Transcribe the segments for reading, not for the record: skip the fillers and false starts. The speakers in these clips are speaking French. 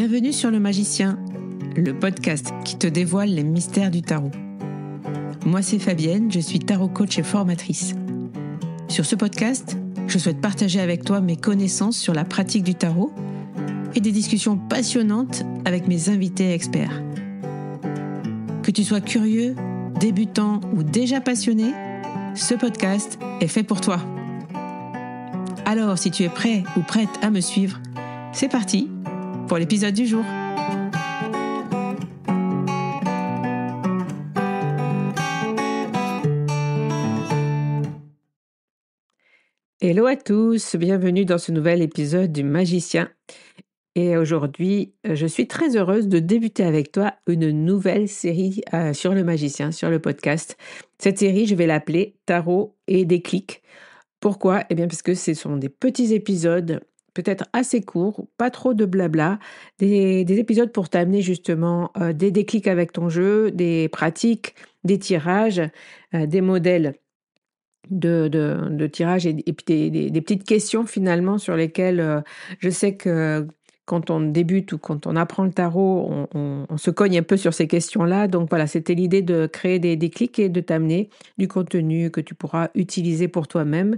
Bienvenue sur Le Magicien, le podcast qui te dévoile les mystères du tarot. Moi, c'est Fabienne, je suis tarot coach et formatrice. Sur ce podcast, je souhaite partager avec toi mes connaissances sur la pratique du tarot et des discussions passionnantes avec mes invités experts. Que tu sois curieux, débutant ou déjà passionné, ce podcast est fait pour toi. Alors, si tu es prêt ou prête à me suivre, c'est parti pour l'épisode du jour. Hello à tous, bienvenue dans ce nouvel épisode du Magicien. Et aujourd'hui, je suis très heureuse de débuter avec toi une nouvelle série sur le Magicien, sur le podcast. Cette série, je vais l'appeler Tarot et déclic. Pourquoi ? Eh bien parce que ce sont des petits épisodes, peut-être assez courts, pas trop de blabla, des épisodes pour t'amener justement des déclics avec ton jeu, des pratiques, des tirages, des modèles de tirage et puis des petites questions finalement sur lesquelles je sais que quand on débute ou quand on apprend le tarot, on se cogne un peu sur ces questions-là. Donc voilà, c'était l'idée de créer des déclics et de t'amener du contenu que tu pourras utiliser pour toi-même.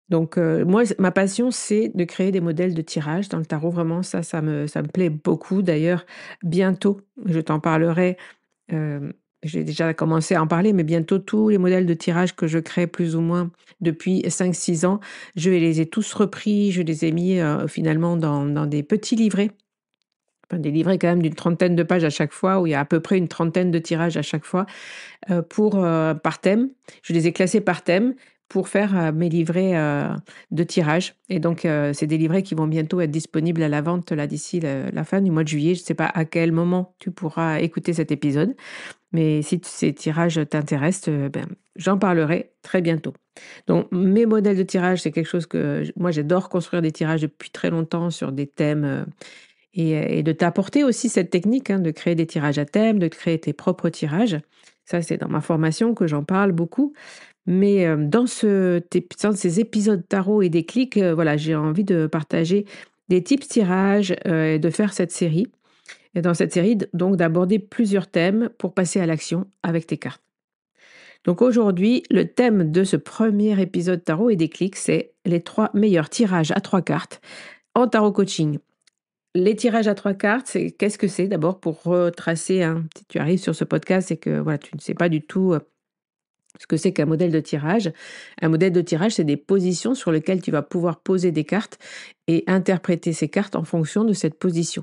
Donc moi, ma passion, c'est de créer des modèles de tirage dans le tarot. Vraiment, ça me plaît beaucoup. D'ailleurs, bientôt, je t'en parlerai. euh, j'ai déjà commencé à en parler, mais bientôt, tous les modèles de tirage que je crée plus ou moins depuis 5-6 ans, je les ai tous repris. Je les ai mis finalement dans des petits livrets. Enfin, des livrets quand même d'une 30aine de pages à chaque fois, où il y a à peu près une 30aine de tirages à chaque fois par thème. Je les ai classés par thème pour faire mes livrets de tirage. Et donc, c'est des livrets qui vont bientôt être disponibles à la vente là d'ici la fin du mois de juillet. Je ne sais pas à quel moment tu pourras écouter cet épisode, mais si ces tirages t'intéressent, j'en parlerai très bientôt. Donc, mes modèles de tirage, c'est quelque chose que moi, j'adore construire des tirages depuis très longtemps sur des thèmes et de t'apporter aussi cette technique de créer des tirages à thème, de créer tes propres tirages. Ça, c'est dans ma formation que j'en parle beaucoup. Mais dans ces épisodes tarot et déclic, voilà, j'ai envie de partager des tips tirages et de faire cette série. Et dans cette série, donc, d'aborder plusieurs thèmes pour passer à l'action avec tes cartes. Donc aujourd'hui, le thème de ce premier épisode tarot et déclic, c'est les 3 meilleurs tirages à 3 cartes en tarot coaching. Les tirages à 3 cartes, qu'est-ce que c'est d'abord pour retracer, si tu arrives sur ce podcast et que voilà, tu ne sais pas du tout ce que c'est qu'un modèle de tirage. Un modèle de tirage, c'est des positions sur lesquelles tu vas pouvoir poser des cartes et interpréter ces cartes en fonction de cette position.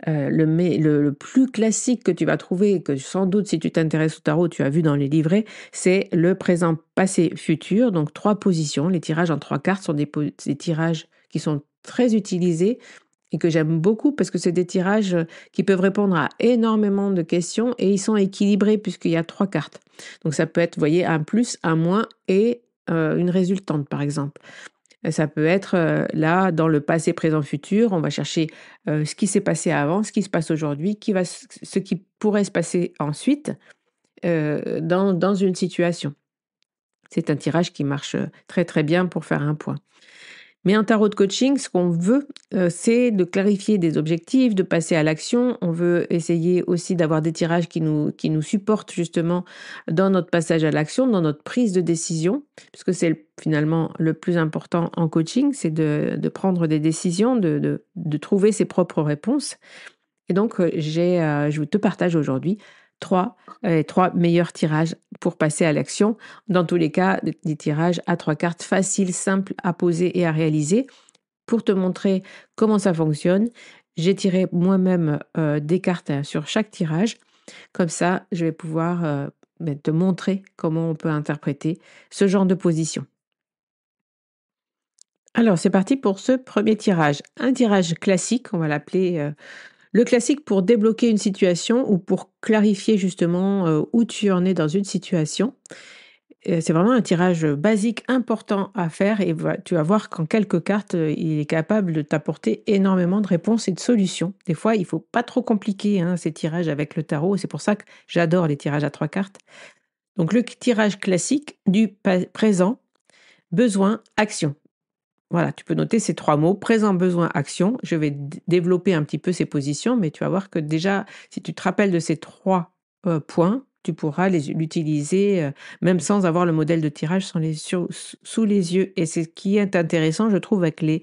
Le plus classique que tu vas trouver, et que sans doute si tu t'intéresses au tarot, tu as vu dans les livrets, c'est le présent, passé, futur. Donc 3 positions. Les tirages en 3 cartes sont des tirages qui sont très utilisés et que j'aime beaucoup parce que c'est des tirages qui peuvent répondre à énormément de questions et ils sont équilibrés puisqu'il y a 3 cartes. Donc ça peut être, vous voyez, un plus, un moins et une résultante par exemple. Ça peut être là, dans le passé, présent, futur, on va chercher ce qui s'est passé avant, ce qui se passe aujourd'hui, ce qui pourrait se passer ensuite dans une situation. C'est un tirage qui marche très très bien pour faire un point. Mais en tarot de coaching, ce qu'on veut, c'est de clarifier des objectifs, de passer à l'action. On veut essayer aussi d'avoir des tirages qui nous supportent justement dans notre passage à l'action, dans notre prise de décision, puisque c'est finalement le plus important en coaching, c'est de prendre des décisions, de trouver ses propres réponses. Et donc, je te partage aujourd'hui trois meilleurs tirages pour passer à l'action. Dans tous les cas, des tirages à 3 cartes faciles, simples à poser et à réaliser. Pour te montrer comment ça fonctionne, j'ai tiré moi-même des cartes sur chaque tirage. Comme ça, je vais pouvoir te montrer comment on peut interpréter ce genre de position. Alors, c'est parti pour ce premier tirage. Un tirage classique, on va l'appeler le classique pour débloquer une situation ou pour clarifier justement où tu en es dans une situation. C'est vraiment un tirage basique important à faire et tu vas voir qu'en quelques cartes, il est capable de t'apporter énormément de réponses et de solutions. Des fois, il ne faut pas trop compliquer ces tirages avec le tarot. C'est pour ça que j'adore les tirages à 3 cartes. Donc le tirage classique du présent, besoin, action. voilà, tu peux noter ces 3 mots: présent, besoin, action. Je vais développer un petit peu ces positions, mais tu vas voir que déjà, si tu te rappelles de ces 3 points, tu pourras l'utiliser, même sans avoir le modèle de tirage sous les yeux. Et c'est ce qui est intéressant, je trouve, avec les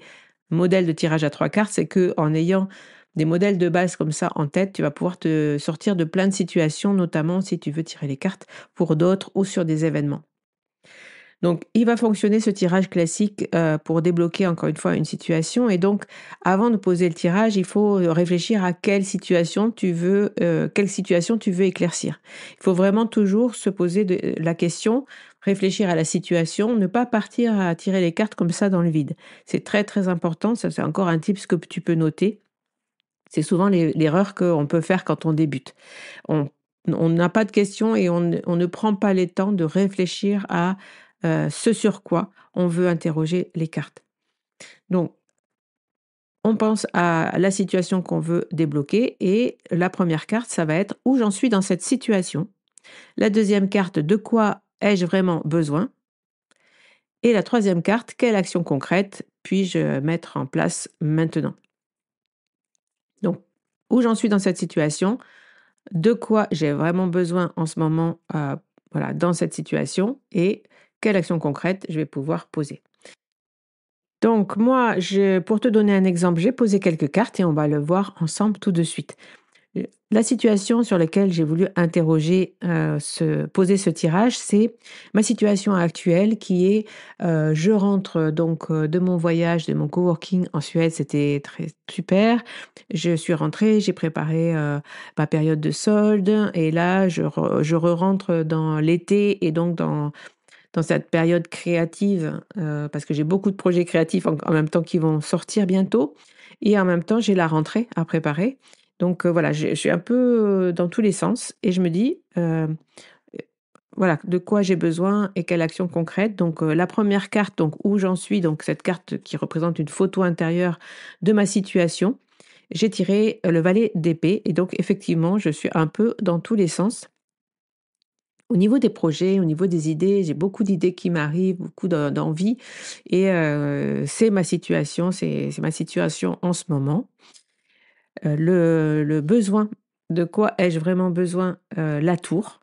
modèles de tirage à 3 cartes, c'est que en ayant des modèles de base comme ça en tête, tu vas pouvoir te sortir de plein de situations, notamment si tu veux tirer les cartes pour d'autres ou sur des événements. Donc, il va fonctionner ce tirage classique, pour débloquer encore une fois une situation. Et donc, avant de poser le tirage, il faut, réfléchir à quelle situation tu veux éclaircir. Il faut vraiment toujours se poser la question, réfléchir à la situation, ne pas partir à tirer les cartes comme ça dans le vide. C'est très, très important, ça c'est encore un tips que tu peux noter. C'est souvent l'erreur qu'on peut faire quand on débute. On on n'a pas de questions et on ne prend pas les temps de réfléchir à, ce sur quoi on veut interroger les cartes. Donc, on pense à la situation qu'on veut débloquer et la première carte, ça va être: «Où j'en suis dans cette situation?». La deuxième carte: «De quoi ai-je vraiment besoin?». Et la troisième carte: «Quelle action concrète puis-je mettre en place maintenant?». Donc, où j'en suis dans cette situation? De quoi j'ai vraiment besoin en ce moment, voilà, dans cette situation et quelle action concrète je vais pouvoir poser. Donc moi, pour te donner un exemple, j'ai posé quelques cartes et on va le voir ensemble tout de suite. La situation sur laquelle j'ai voulu interroger, poser ce tirage, c'est ma situation actuelle qui est, je rentre donc, de mon voyage, de mon coworking en Suède, c'était très super. Je suis rentrée, j'ai préparé, ma période de soldes et là je rentre dans l'été et donc dans cette période créative, parce que j'ai beaucoup de projets créatifs en même temps qui vont sortir bientôt et en même temps j'ai la rentrée à préparer. Donc, voilà, je suis un peu, dans tous les sens et je me dis, voilà, de quoi j'ai besoin et quelle action concrète. Donc, la première carte, donc où j'en suis, donc cette carte qui représente une photo intérieure de ma situation. J'ai tiré, le valet d'épée et donc effectivement, je suis un peu dans tous les sens. Au niveau des projets, au niveau des idées, j'ai beaucoup d'idées qui m'arrivent, beaucoup d'envie et c'est ma situation en ce moment. Le besoin, de quoi ai-je vraiment besoin? La tour.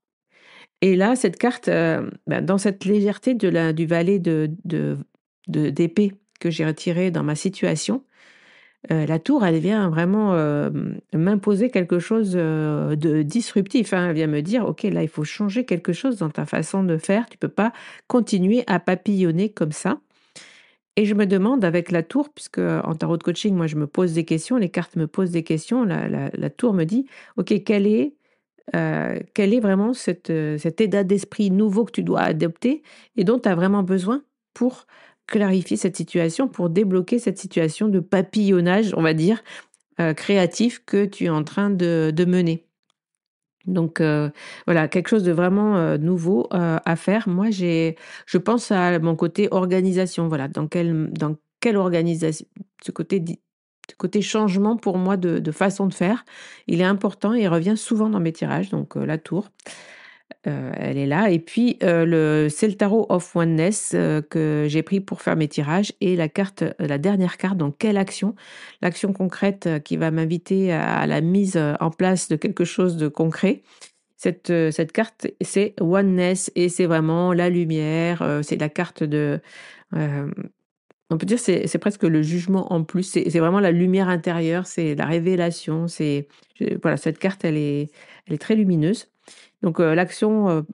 Et là, cette carte, dans cette légèreté du valet d'épée que j'ai retiré dans ma situation, la tour, elle vient vraiment, m'imposer quelque chose, de disruptif, hein. Elle vient me dire: «OK, là, il faut changer quelque chose dans ta façon de faire. Tu peux pas continuer à papillonner comme ça». Et je me demande avec la tour, puisque en tarot de coaching, moi, je me pose des questions, les cartes me posent des questions, la tour me dit: «OK, quel est vraiment cet état d'esprit nouveau que tu dois adopter et dont tu as vraiment besoin pour clarifier cette situation, pour débloquer cette situation de papillonnage, on va dire, créatif que tu es en train de mener». Donc voilà, quelque chose de vraiment, nouveau, à faire. Moi, je pense à mon côté organisation, voilà, dans quelle organisation ce côté changement pour moi de façon de faire, il est important et il revient souvent dans mes tirages, donc la tour. Elle est là et puis, c'est le tarot of Oneness, que j'ai pris pour faire mes tirages et la dernière carte, donc quelle action? L'action concrète, qui va m'inviter à la mise, en place de quelque chose de concret. Cette carte, c'est Oneness et c'est vraiment la lumière, c'est la carte hem, on peut dire c'est presque le jugement en plus. C'est vraiment la lumière intérieure, c'est la révélation, voilà, cette carte elle est très lumineuse. Donc, l'action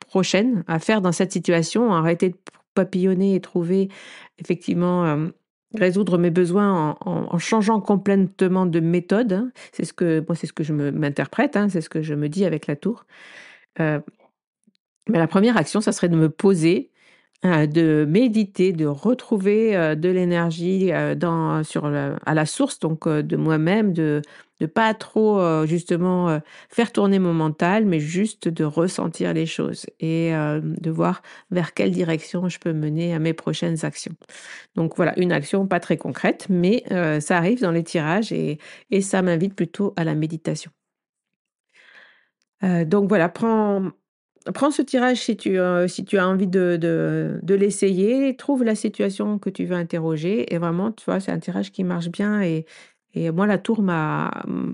prochaine à faire dans cette situation, arrêter de papillonner et trouver effectivement, résoudre mes besoins en changeant complètement de méthode, hein. C'est ce que je m'interprète, hein, c'est ce que je me dis avec la tour. Heu, mais la première action, ça serait de me poser, de méditer, de retrouver, de l'énergie, à la source donc de moi-même, de pas trop, justement, faire tourner mon mental, mais juste de ressentir les choses et de voir vers quelle direction je peux mener à mes prochaines actions. Donc voilà, une action pas très concrète, mais ça arrive dans les tirages et ça m'invite plutôt à la méditation. Donc voilà, prends ce tirage si tu as envie de l'essayer, trouve la situation que tu veux interroger et vraiment, tu vois, c'est un tirage qui marche bien et moi, la tour m'a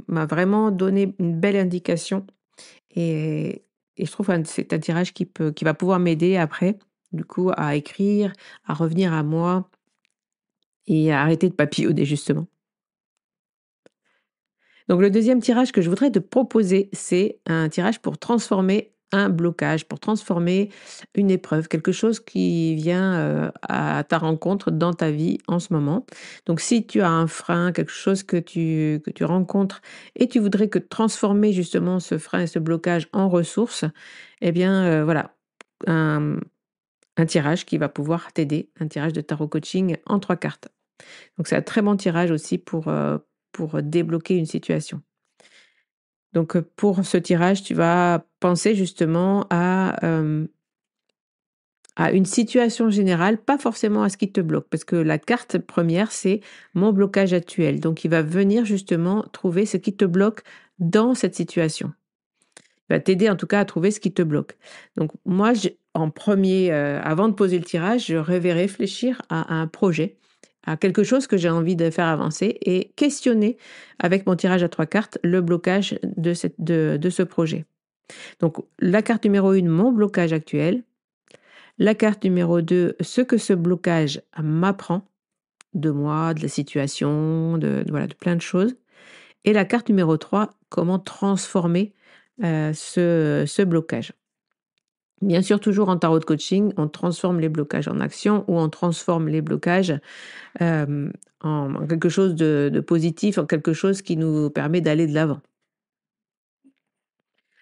vraiment donné une belle indication et je trouve que c'est un tirage qui va pouvoir m'aider après, du coup, à écrire, à revenir à moi et à arrêter de papillonner, justement. Donc le deuxième tirage que je voudrais te proposer, c'est un tirage pour transformer un blocage, pour transformer une épreuve, quelque chose qui vient, à ta rencontre dans ta vie en ce moment. Donc si tu as un frein, quelque chose que tu rencontres et tu voudrais que transformer justement ce frein et ce blocage en ressources, eh bien, voilà, un un tirage qui va pouvoir t'aider, un tirage de tarot coaching en 3 cartes. Donc c'est un très bon tirage aussi pour débloquer une situation. Donc, pour ce tirage, tu vas penser justement à une situation générale, pas forcément à ce qui te bloque. Parce que la carte première, c'est mon blocage actuel. Donc, il va venir justement trouver ce qui te bloque dans cette situation. Il va t'aider en tout cas à trouver ce qui te bloque. Donc, moi, en premier, avant de poser le tirage, je vais réfléchir à un projet, à quelque chose que j'ai envie de faire avancer et questionner avec mon tirage à 3 cartes le blocage de ce projet. Donc, la carte numéro 1, mon blocage actuel. La carte numéro 2, ce que ce blocage m'apprend de moi, de la situation, voilà, de plein de choses. Et la carte numéro 3, comment transformer ce blocage. Bien sûr, toujours en tarot de coaching, on transforme les blocages en action ou on transforme les blocages euh, en quelque chose de positif, en quelque chose qui nous permet d'aller de l'avant.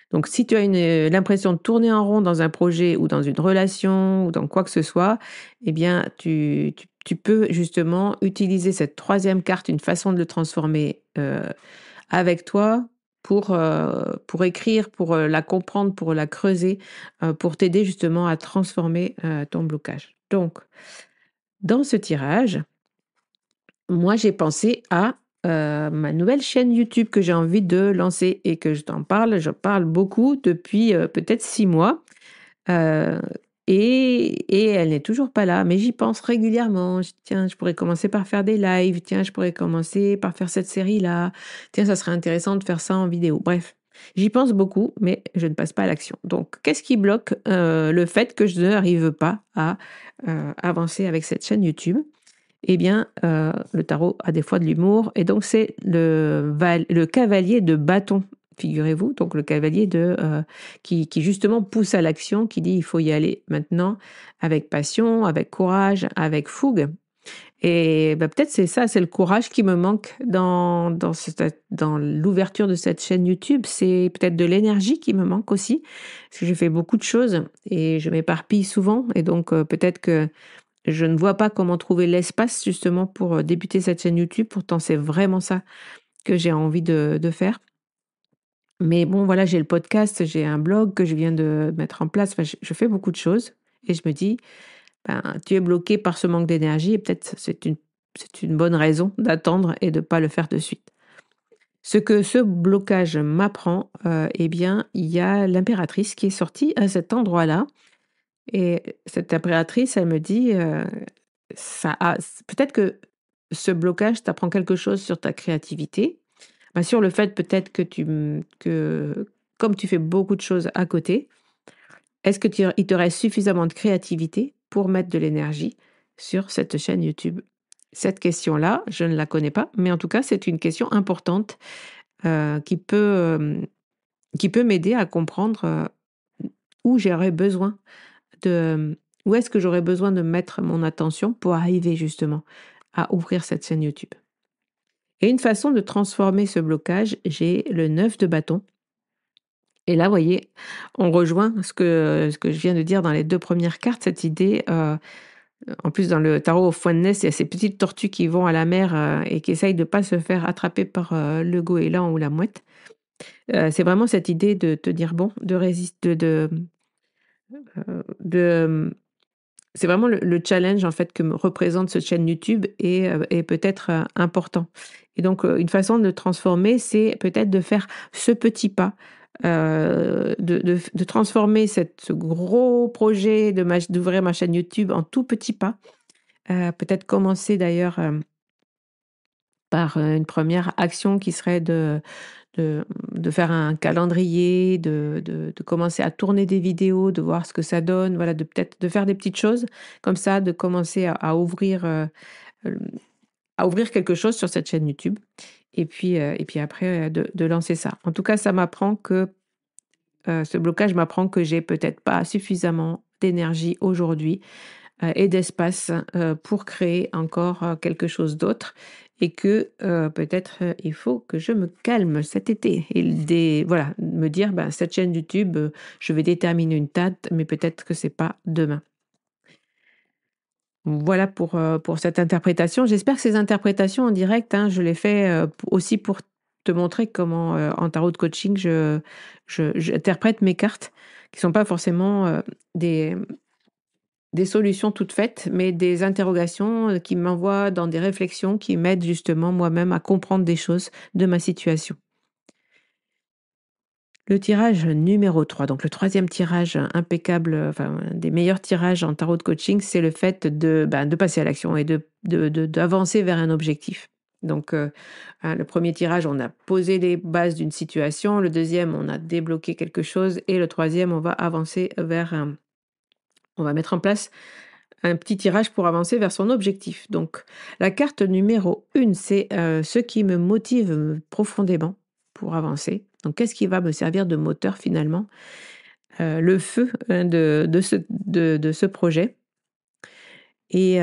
Donc, si tu as l'impression de tourner en rond dans un projet ou dans une relation ou dans quoi que ce soit, eh bien, tu peux justement utiliser cette troisième carte, une façon de le transformer avec toi pour écrire, pour la comprendre, pour la creuser, pour t'aider justement à transformer ton blocage. Donc, dans ce tirage, moi, j'ai pensé à ma nouvelle chaîne YouTube que j'ai envie de lancer et que je t'en parle. Je parle beaucoup depuis peut-être 6 mois. euh, et elle n'est toujours pas là, mais j'y pense régulièrement. Tiens, je pourrais commencer par faire des lives. Tiens, je pourrais commencer par faire cette série-là. Tiens, ça serait intéressant de faire ça en vidéo. Bref, j'y pense beaucoup, mais je ne passe pas à l'action. Donc, qu'est-ce qui bloque le fait que je n'arrive pas à avancer avec cette chaîne YouTube? Eh bien, le tarot a des fois de l'humour et donc c'est le cavalier de bâton, figurez-vous, donc le cavalier qui justement pousse à l'action, qui dit: «Il faut y aller maintenant avec passion, avec courage, avec fougue» et bah, peut-être c'est ça, c'est le courage qui me manque dans l'ouverture de cette chaîne YouTube. C'est peut-être de l'énergie qui me manque aussi, parce que je fais beaucoup de choses et je m'éparpille souvent et donc peut-être que je ne vois pas comment trouver l'espace justement pour, débuter cette chaîne YouTube. Pourtant, c'est vraiment ça que j'ai envie de faire. Mais bon, voilà, j'ai le podcast, j'ai un blog que je viens de mettre en place. Enfin, je fais beaucoup de choses et je me dis: «Ben, tu es bloqué par ce manque d'énergie et peut-être c'est une bonne raison d'attendre et de ne pas le faire de suite». Ce que ce blocage m'apprend, eh bien, il y a l'impératrice qui est sortie à cet endroit-là et cette impératrice, elle me dit, ça a peut-être que ce blocage t'apprend quelque chose sur ta créativité, bah, sur le fait peut-être que comme tu fais beaucoup de choses à côté, est-ce que il te reste suffisamment de créativité pour mettre de l'énergie sur cette chaîne YouTube? Cette question-là, je ne la connais pas, mais en tout cas, c'est une question importante, qui peut m'aider à comprendre, où j'aurais besoin de où est-ce que j'aurais besoin de mettre mon attention pour arriver justement à ouvrir cette chaîne YouTube. Et une façon de transformer ce blocage, j'ai le 9 de bâton. Et là, vous voyez, on rejoint ce que je viens de dire dans les 2 premières cartes, cette idée, en plus dans le tarot au foin de Ness, il y a ces petites tortues qui vont à la mer, et qui essayent de pas se faire attraper par, le goéland ou la mouette. C'est vraiment cette idée de te dire: «Bon», de résister, de c'est vraiment le challenge en fait que me représente cette chaîne YouTube et peut-être, important et donc une façon de transformer, c'est peut-être de faire ce petit pas, de transformer ce gros projet d'ouvrir ma chaîne YouTube en tout petits pas. Peut-être commencer d'ailleurs, par, une première action qui serait de faire un calendrier, de commencer à tourner des vidéos, de voir ce que ça donne, voilà, peut-être de faire des petites choses comme ça, de commencer hem, à ouvrir quelque chose sur cette chaîne YouTube et puis après, de lancer ça. En tout cas, ça m'apprend que, ce blocage m'apprend que j'ai peut-être pas suffisamment d'énergie aujourd'hui, et d'espace, pour créer encore, quelque chose d'autre et que, peut-être, il faut que je me calme cet été et voilà, me dire: «Ben, cette chaîne YouTube, je vais déterminer une date, mais peut-être que c'est pas demain». Voilà pour cette interprétation. J'espère que ces interprétations en direct, hein, je les fais, p aussi pour te montrer comment, en tarot de coaching, j'interprète mes cartes qui sont pas forcément, des des solutions toutes faites, mais des interrogations, qui m'envoient dans des réflexions qui m'aident justement moi-même à comprendre des choses de ma situation. Le tirage numéro 3, donc le troisième tirage impeccable, enfin un des meilleurs tirages en tarot de coaching, c'est le fait de passer à l'action et d'avancer vers un objectif. Donc, le premier tirage, on a posé les bases d'une situation, le deuxième, on a débloqué quelque chose et le troisième, on va mettre en place un petit tirage pour avancer vers son objectif. Donc, la carte numéro 1, c'est, ce qui me motive, profondément pour avancer. Donc qu'est-ce qui va me servir de moteur finalement? Le feu, de ce projet et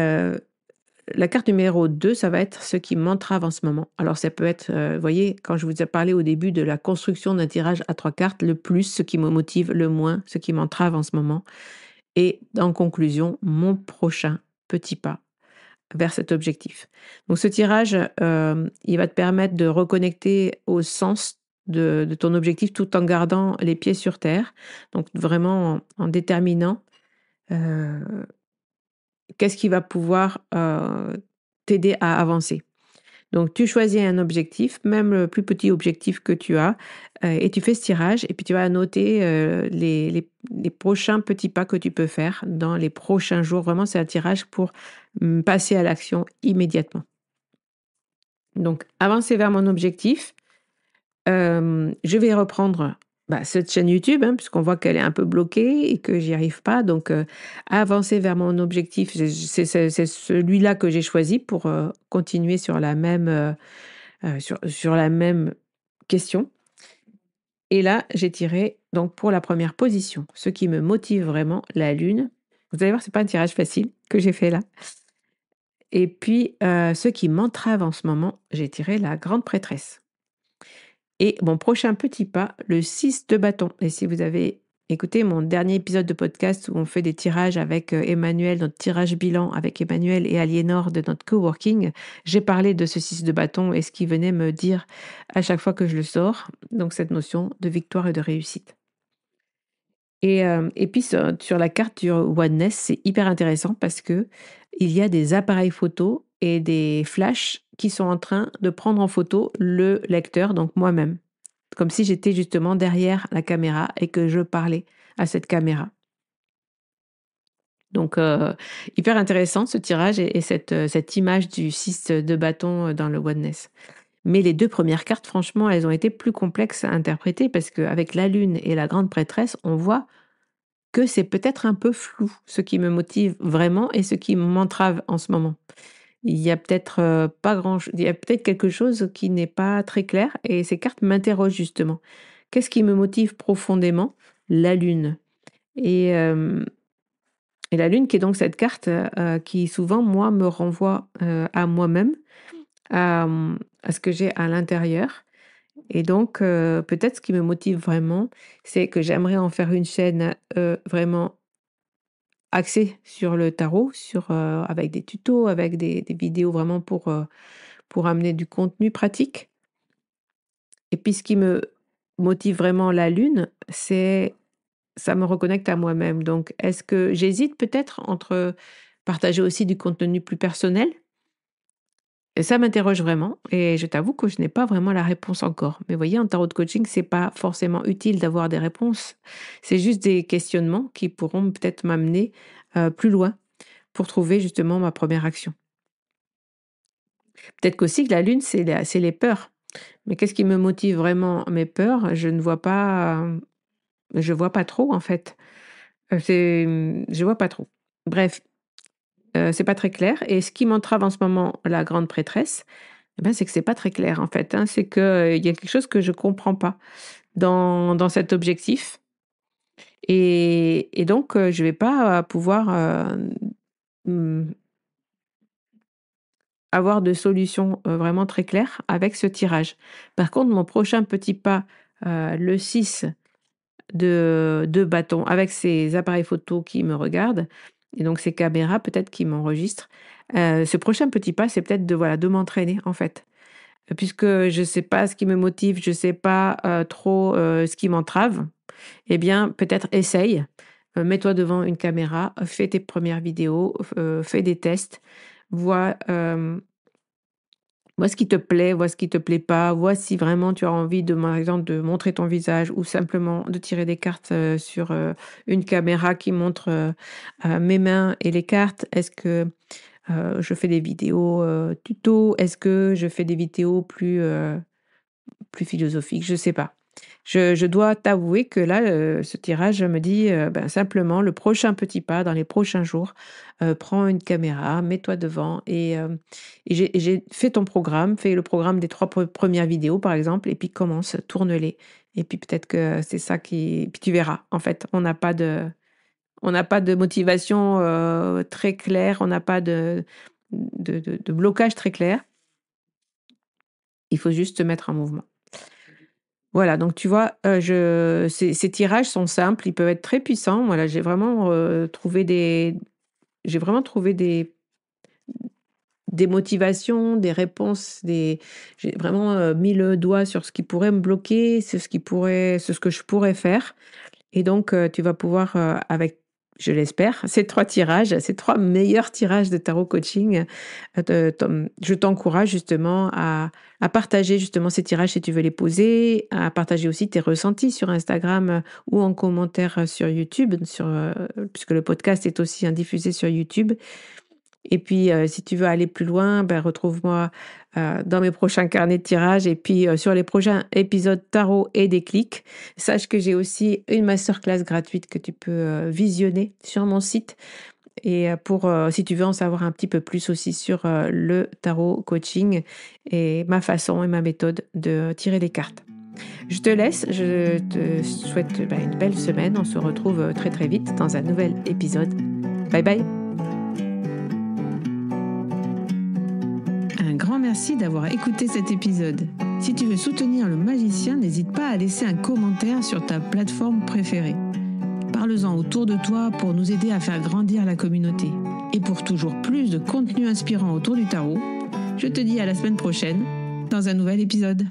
la carte numéro 2, ça va être ce qui m'entrave en ce moment. Alors ça peut être, vous voyez, quand je vous ai parlé au début de la construction d'un tirage à 3 cartes, le plus, ce qui me motive, le moins, ce qui m'entrave en ce moment et en conclusion, mon prochain petit pas vers cet objectif. Donc ce tirage, il va te permettre de reconnecter au sens de ton objectif tout en gardant les pieds sur terre. Donc vraiment en déterminant, heu, qu'est-ce qui va pouvoir, t'aider à avancer. Donc tu choisis un objectif, même le plus petit objectif que tu as, et tu fais ce tirage et puis tu vas noter, les prochains petits pas que tu peux faire dans les prochains jours. Vraiment, c'est un tirage pour, passer à l'action immédiatement. Donc avancer vers mon objectif, je vais reprendre, cette chaîne YouTube, hein, puisqu'on voit qu'elle est un peu bloquée et que j'y arrive pas. Donc, avancer vers mon objectif, c'est celui-là que j'ai choisi pour, continuer sur la même question et là, j'ai tiré donc pour la première position, ce qui me motive vraiment, la lune. Vous allez voir, c'est pas un tirage facile que j'ai fait là et puis, ce qui m'entrave en ce moment, j'ai tiré la grande prêtresse. Et mon prochain petit pas, le 6 de bâton. Et si vous avez écouté mon dernier épisode de podcast où on fait des tirages avec Emmanuel, notre tirage bilan avec Emmanuel et Aliénor de notre coworking, j'ai parlé de ce 6 de bâton et ce qui venait me dire à chaque fois que je le sors, donc cette notion de victoire et de réussite. Et puis sur la carte du Oneness, c'est hyper intéressant parce que il y a des appareils photo et des flashs qui sont en train de prendre en photo le lecteur, donc moi-même. Comme si j'étais justement derrière la caméra et que je parlais à cette caméra. Donc hyper intéressant ce tirage et cette image du 6 de bâton, dans le Oneness. Mais les 2 premières cartes, franchement, elles ont été plus complexes à interpréter parce qu'avec la lune et la grande prêtresse, on voit que c'est peut-être un peu flou, ce qui me motive vraiment et ce qui m'entrave en ce moment. Il y a peut-être, pas grand ch il y a peut-être quelque chose qui n'est pas très clair et ces cartes m'interrogent justement. Qu'est-ce qui me motive profondément? La lune et hem et la lune qui est donc cette carte, qui souvent moi me renvoie, à moi-même, à ce que j'ai à l'intérieur et donc peut-être ce qui me motive vraiment, c'est que j'aimerais en faire une chaîne, vraiment axée sur le tarot, avec des tutos, avec des vidéos vraiment pour amener du contenu pratique. Et puis ce qui me motive vraiment la lune, c'est ça me reconnecte à moi-même. Donc est-ce que j'hésite peut-être entre partager aussi du contenu plus personnel ça m'interroge vraiment et je t'avoue que je n'ai pas vraiment la réponse encore. Mais vous voyez, en tarot de coaching, c'est pas forcément utile d'avoir des réponses. C'est juste des questionnements qui pourront peut-être m'amener plus loin pour trouver justement ma première action. Peut-être qu'aussi que la lune, c'est les peurs. Mais qu'est-ce qui me motive vraiment mes peurs? Je vois pas trop en fait. Je vois pas trop. Bref, c'est pas très clair et ce qui m'entrave en ce moment, la grande prêtresse, eh ben, c'est que c'est pas très clair en fait, hein. C'est que, il y a quelque chose que je comprends pas dans cet objectif et donc je vais pas pouvoir, mmh, avoir de solution, vraiment très claire avec ce tirage. Par contre, mon prochain petit pas, le 6 de bâton avec ces appareils photo qui me regardent et donc ces caméras peut-être qui m'enregistrent. Ce prochain petit pas, c'est peut-être de voilà, de m'entraîner en fait. Puisque je sais pas ce qui me motive, je sais pas, trop, ce qui m'entrave, eh bien peut-être essaye, mets-toi devant une caméra, fais tes premières vidéos, fais des tests, vois, vois ce qui te plaît, vois ce qui te plaît pas, vois si vraiment tu as envie de, par exemple, de montrer ton visage ou simplement de tirer des cartes, sur, une caméra qui montre, mes mains et les cartes. Est-ce que, je fais des vidéos, tuto? Est-ce que je fais des vidéos plus philosophiques? Je sais pas. Je dois t'avouer que là, ce tirage me dit, ben, simplement le prochain petit pas dans les prochains jours, prends une caméra, mets-toi devant et j'ai fais ton programme, fais le programme des 3 premières vidéos par exemple et puis commence, tourne-les et puis peut-être que c'est ça qui puis tu verras. En fait, on n'a pas de motivation, très claire, on n'a pas de blocage très clair. Il faut juste se mettre en mouvement. Voilà, donc tu vois, ces tirages sont simples, ils peuvent être très puissants. Voilà, j'ai vraiment trouvé des motivations, des réponses, j'ai vraiment, mis le doigt sur ce qui pourrait me bloquer, sur ce que je pourrais faire. Et donc, tu vas pouvoir, avec, je l'espère, ces 3 tirages, ces 3 meilleurs tirages de tarot coaching, je t'encourage justement à partager justement ces tirages si tu veux les poser, à partager aussi tes ressentis sur Instagram, ou en commentaire, sur YouTube, puisque le podcast est aussi, hein, diffusé sur YouTube. Et puis, si tu veux aller plus loin, ben, retrouve-moi, dans mes prochains carnets de tirage et puis, sur les prochains épisodes tarot et déclic. Sache que j'ai aussi une masterclass gratuite que tu peux, visionner sur mon site et si tu veux en savoir un petit peu plus aussi sur, le tarot coaching et ma façon et ma méthode de tirer les cartes. Je te laisse, je te souhaite, bah, une belle semaine. On se retrouve, très, très vite dans un nouvel épisode. Bye bye. Un grand merci d'avoir écouté cet épisode. Si tu veux soutenir le magicien, n'hésite pas à laisser un commentaire sur ta plateforme préférée. Parle-en autour de toi pour nous aider à faire grandir la communauté. Et pour toujours plus de contenu inspirant autour du tarot, je te dis à la semaine prochaine dans un nouvel épisode.